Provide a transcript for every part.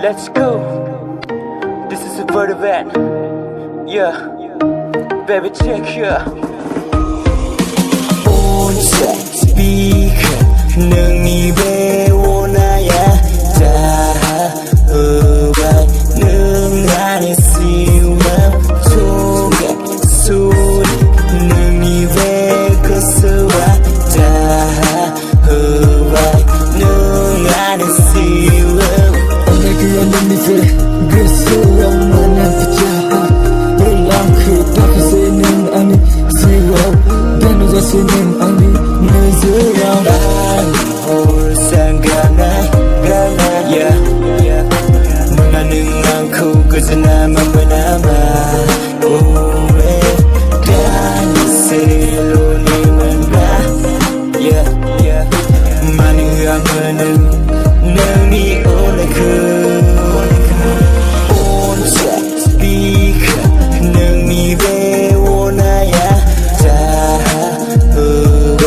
Let's go. This is a bird event. Yeah, baby, check here. On set speaker 능이 왜 원하야 다 허가 능하니 시와 속에 소리 능이 왜 거스와 다 허가 능하니 시와 오늘 그의 눈빛에 그스와 만난 피자 놀란 그 답에서는 아니 시와 나는 자신은 아니 늦으라 난 올상가나 나는 않고 그저 나만 보나마 오래 다니세로 님은 나 많이 하면은 능이 오래 온set speaker 능이 왜 원하야 다 허가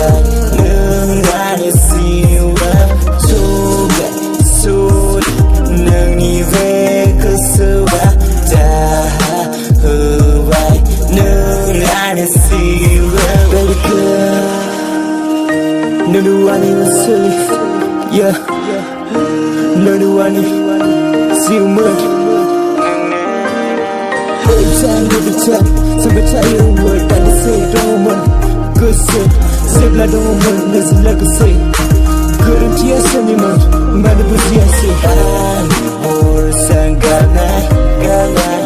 능하니 시와 속에 소리 능이 왜 거스와 다 허가 능하니 시와 Baby girl 너도 아니 웃을 Yeah 너도 아니 시음을 Time to be time, sampai cari umur tak ada sedoman Kusut, sebelah doman, nasi lakusi Kurang dia seniman, mana bersiasi Amor sanggana,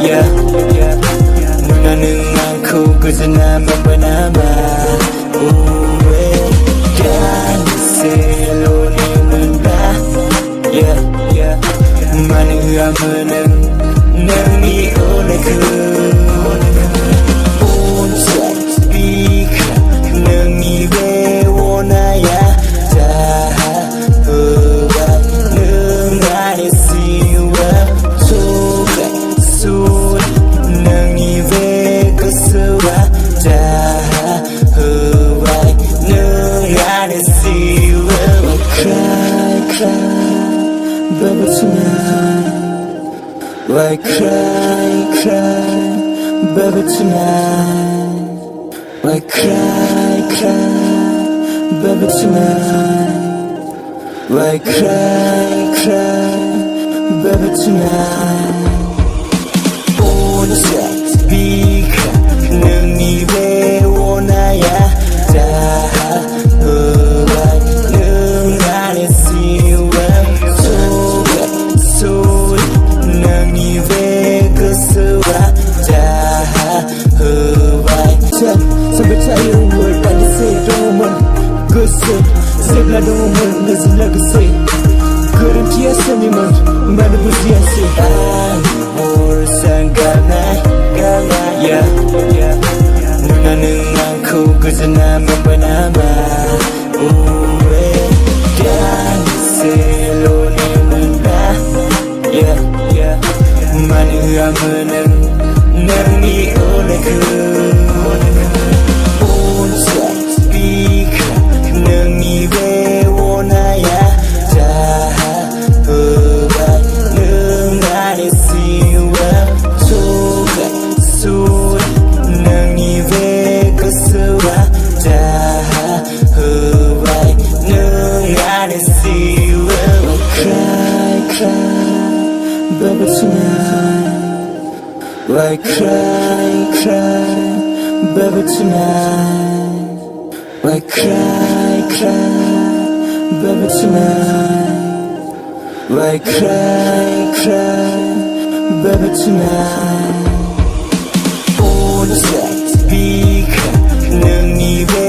yeah Nuna nengangku kuzana bernama Uwe, dan seloni mendah Yeah, mana ameneng Nani olehku On-set speaker Nani 왜 원하야 다 허가 능하니 시와 속에 소리 Nani 왜 거스와 다 허가 능하니 시와 Cry, baby tonight Why cry, baby tonight? Why cry, baby tonight? Why cry, baby tonight? On set speaker, 능이 왜 원하야 다 허가 능하니 시와 속에 소리 능이 왜 거스와 다 허가 sampai cari umur tak ada sedoman Kusut, sebelah doman, nasi lakusi Kurang dia seniman, mana bersiasi Amor sanggana, yeah Nuna nengangku kuzana bernama Uwe, dan seloni mendah Yeah Mana ameneng Nani olehku On-set speaker Nani 왜 원하야 다 허가 능하니 시와 속에 소리 Nani 왜 거스와 다 허가 능하니 시와 Cry baby tonight Why cry, baby tonight Why cry, baby tonight Why cry, baby tonight On set speaker 능이 왜